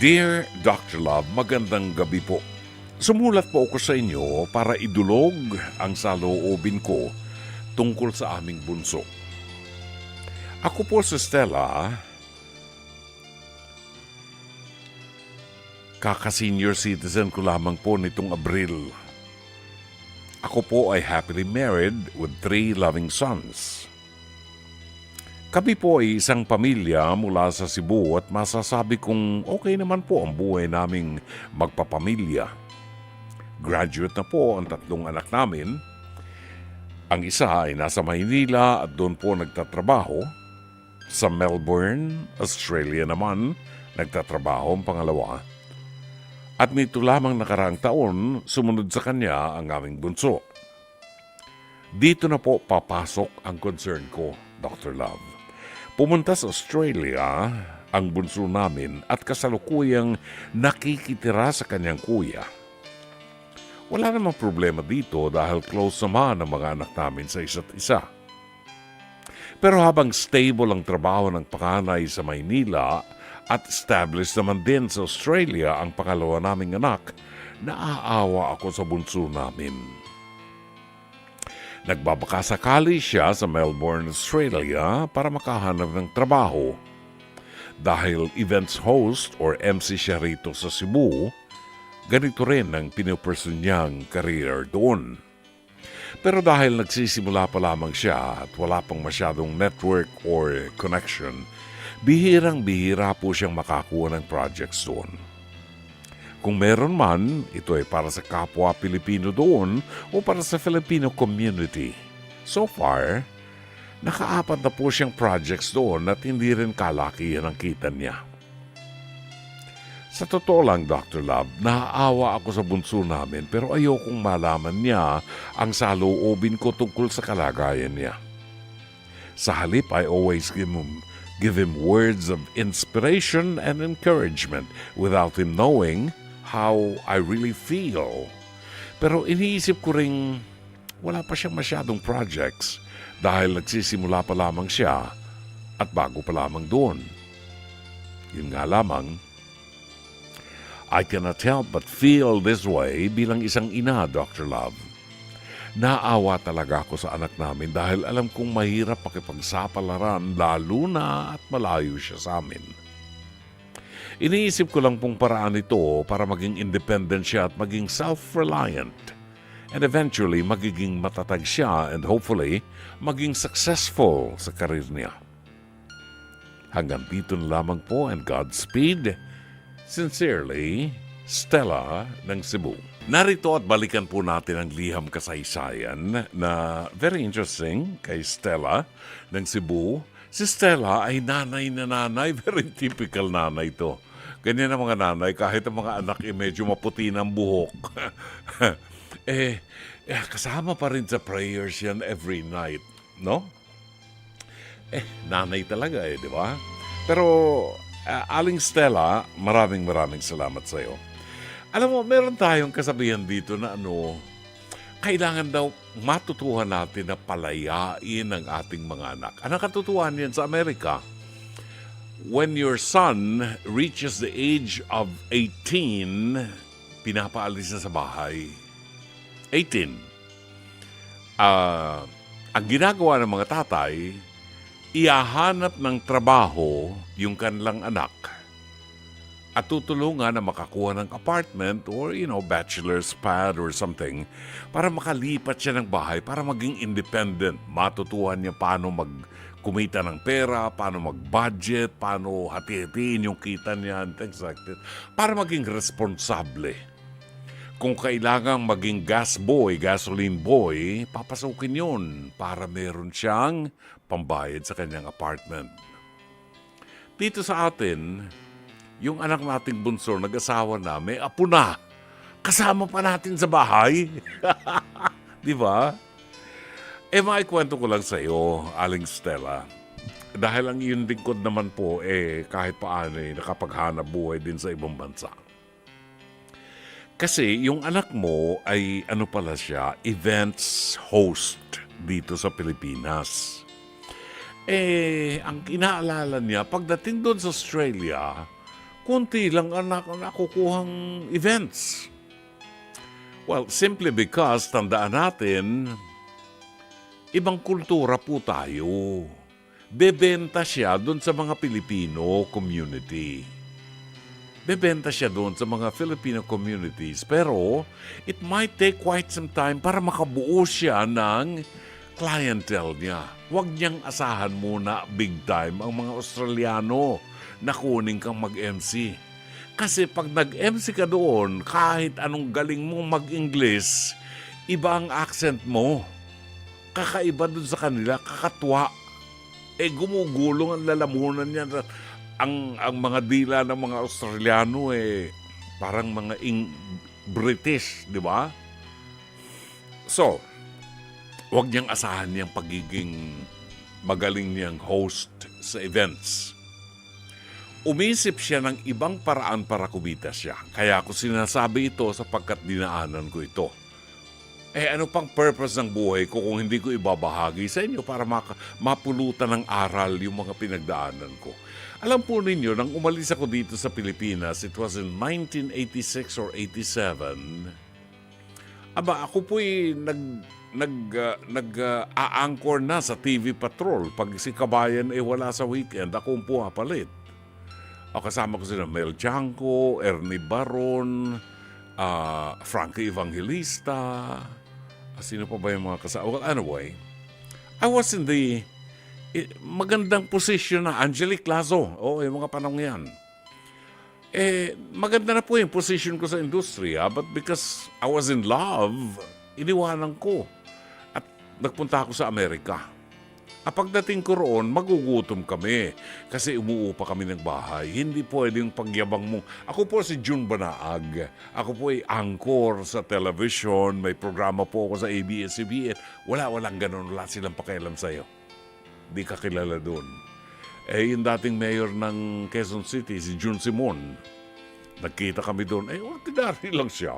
Dear Dr. Love, magandang gabi po. Sumulat po ako sa inyo para idulog ang saloobin ko tungkol sa aming bunso. Ako po si Stella, kaka-senior citizen ko lamang po nitong Abril. Ako po ay happily married with 3 loving sons. Kami po ay isang pamilya mula sa Cebu at masasabi kong okay naman po ang buhay naming magpapamilya. Graduate na po ang 3 anak namin. Ang isa ay nasa Maynila at doon po nagtatrabaho. Sa Melbourne, Australia naman, nagtatrabaho ang pangalawa. At nito lamang nakaraang taon, sumunod sa kanya ang aming bunso. Dito na po papasok ang concern ko, Dr. Love. Pumunta sa Australia ang bunso namin at kasalukuyang nakikitira sa kanyang kuya. Wala namang problema dito dahil close naman ang mga anak namin sa isa't isa. Pero habang stable ang trabaho ng panganay sa Maynila at established naman din sa Australia ang pangalawa naming anak, naaawa ako sa bunso namin. Nagbabakasakali siya sa Melbourne, Australia para makahanap ng trabaho. Dahil events host or MC siya rito sa Cebu, ganito rin ang pinupursue niyang career doon. Pero dahil nagsisimula pa lamang siya at wala pang masyadong network or connection, bihirang-bihira po siyang makakuha ng projects doon. Kung meron man, ito ay para sa kapwa Pilipino doon o para sa Filipino community. So far, naka-4 na po siyang projects doon at hindi rin kalakihan ang kita niya. Sa totoo lang, Dr. Love, naaawa ako sa bunso namin pero ayokong malaman niya ang saloobin ko tungkol sa kalagayan niya. Sa halip, I always give him words of inspiration and encouragement without him knowing how I really feel. Pero iniisip ko ring wala pa siyang masyadong projects dahil nagsisimula pa lamang siya at bago pa lamang doon. Yun nga lamang, I cannot help but feel this way bilang isang ina, Dr. Love. Naawa talaga ako sa anak namin dahil alam kong mahirap pakipagsapalaran lalo na at malayo siya sa amin. Iniisip ko lang pong paraan ito para maging independent siya at maging self-reliant. And eventually, magiging matatag siya and hopefully, maging successful sa karir niya. Hanggang dito na lamang po and Godspeed. Sincerely, Stella ng Cebu. Narito at balikan po natin ang liham kasaysayan na very interesting kay Stella ng Cebu. Si Stella ay nanay na nanay, very typical nanay to. Ganyan ang mga nanay, kahit ang mga anak medyo maputi ng buhok. Kasama pa rin sa prayers yan every night, no? Nanay talaga di ba? Pero, Aling Stella, maraming salamat sa iyo. Alam mo, meron tayong kasabihan dito na kailangan daw matutuhan natin na palayain ang ating mga anak. Ang katutuhan yan sa Amerika, when your son reaches the age of 18, pinapaalis na sa bahay. 18. Ang ginagawa ng mga tatay, iahanap ng trabaho yung kanilang anak at tutulungan na makakuha ng apartment or, bachelor's pad or something para makalipat siya ng bahay para maging independent. Matutuhan niya paano kumita ng pera, paano mag-budget, paano hati-hatiin yung kita niya, and things like that. Para maging responsable. Kung kailangang maging gas boy, gasoline boy, papasukin yun para meron siyang pambayad sa kanyang apartment. Dito sa atin, yung anak nating bunso, nag-asawa na, may apo na. Kasama pa natin sa bahay. Di ba? Maikwento ko lang sa iyo, Aling Stella. Dahil ang iyong lingkod naman po, kahit paano nakapaghanap buhay din sa ibang bansa. Kasi yung anak mo ay pala siya, events host dito sa Pilipinas. Ang inaalala niya, pagdating doon sa Australia, konti lang ang nakukuhang events. Well, simply because, tandaan natin, ibang kultura po tayo. Bebenta siya doon sa mga Pilipino community. Bebenta siya doon sa mga Filipino communities. Pero, it might take quite some time para makabuo siya ng clientele niya. Huwag niyang asahan muna big time ang mga Australiano na kuning kang mag-MC. Kasi pag nag-MC ka doon, kahit anong galing mong mag-English, iba ang accent mo. Kakaiba doon sa kanila, kakatwa. Gumugulong ang lalamunan niya. Ang mga dila ng mga Australiano parang mga British, di ba? So, huwag niyang asahan niyang pagiging magaling niyang host sa events. Umisip siya ng ibang paraan para kumita siya. Kaya ako sinasabi ito sapagkat dinaanan ko ito. Ano pang purpose ng buhay ko kung hindi ko ibabahagi sa inyo para mapulutan ng aral yung mga pinagdaanan ko. Alam po ninyo, nang umalis ako dito sa Pilipinas, it was in 1986 or 87, ako po'y nag-a-anchor na sa TV Patrol. Pag si Kabayan wala sa weekend, ako ang pumapalit. Kasama ko sila Mel Chanco, Ernie Baron, Frankie Evangelista, sino pa ba yung mga kasama? Well, anyway, I was in the magandang position na Angelique Lazo. Yung mga panahon yan. Maganda na po yung position ko sa industriya, but because I was in love, iniwanan ko. At nagpunta ako sa Amerika. Pagdating ko roon, magugutom kami kasi umuupa kami ng bahay. Hindi pwede yung pagyabang mo. Ako po si June Banaag. Ako po ay anchor sa television. May programa po ako sa ABS-CBN. Walang ganun. Wala silang pakialam sa'yo. Di ka kilala doon. Yung dating mayor ng Quezon City, si June Simon. Nagkita kami doon. Ordinary lang siya.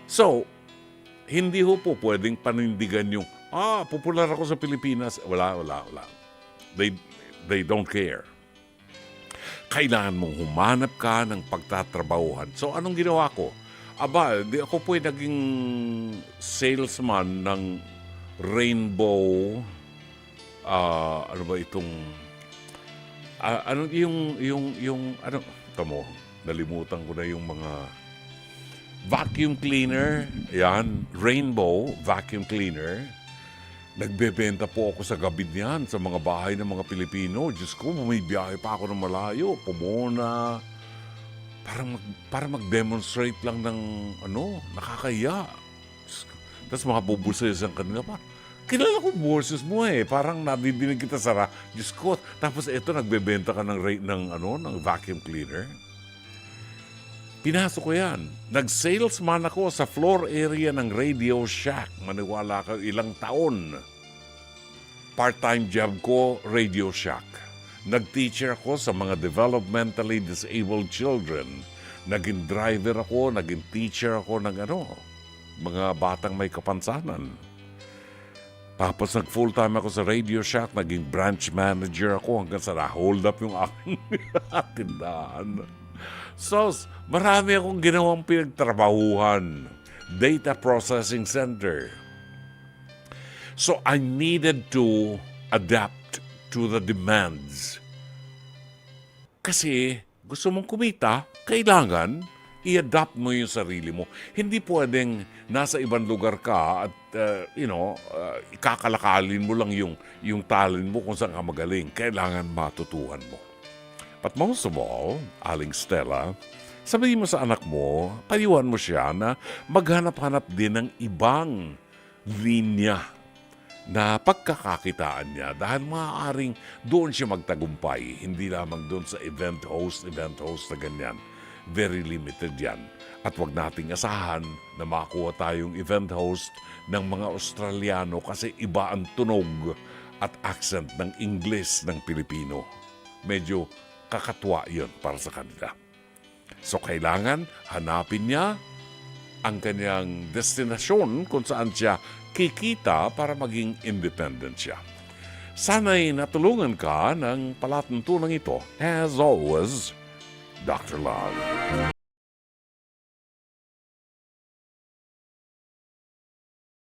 So, hindi ho po pwedeng panindigan yung popular ako sa Pilipinas. Wala. They don't care. Kailangan mong humanap ka ng pagtatrabahuhan. So, anong ginawa ko? Ako po'y naging salesman ng Rainbow. Ano ba itong... tamo, nalimutan ko na yung mga... Vacuum cleaner. Yan, Rainbow vacuum cleaner. Nagbebenta po ako sa gabi niyan sa mga bahay ng mga Pilipino. Diyos ko, may biyahe pa ako ng malayo. Pomona. Para mag-demonstrate lang ng nakakaya. Tapos mga bubuses ang kanila pa. Kilala ko boses mo Parang nadidinig kita sa Diyos ko. Tapos ito, nagbebenta ka ng vacuum cleaner. Pinasok ko yan. Nag-salesman ako sa floor area ng Radio Shack. Maniwala ka, ilang taon. Part-time job ko, Radio Shack. Nag-teacher ako sa mga developmentally disabled children. Naging driver ako, naging teacher ako ng mga batang may kapansanan. Tapos nag-full-time ako sa Radio Shack, naging branch manager ako hanggang sa na-hold up yung aking tindahan. So, marami akong ginawang pinagtrabahuhan. Data Processing Center. So, I needed to adapt to the demands. Kasi, gusto mong kumita, kailangan i-adapt mo yung sarili mo. Hindi pwedeng nasa ibang lugar ka at, ikakalakalin mo lang yung talent mo kung saan ka magaling. Kailangan matutuhan mo. But most of all, Aling Stella, sabihin mo sa anak mo, payuhan mo siya na maghanap-hanap din ng ibang linya na pagkakakitaan niya dahil maaaring doon siya magtagumpay, hindi lamang doon sa event host na ganyan. Very limited yan. At wag nating asahan na makakuha tayong event host ng mga Australiano kasi iba ang tunog at accent ng English ng Pilipino. Medyo kakatwa yun para sa kanila. So, kailangan hanapin niya ang kanyang destinasyon kung saan siya kikita para maging independent siya. Sana'y natulungan ka ng palatuntunan ito. As always, Dr. Love.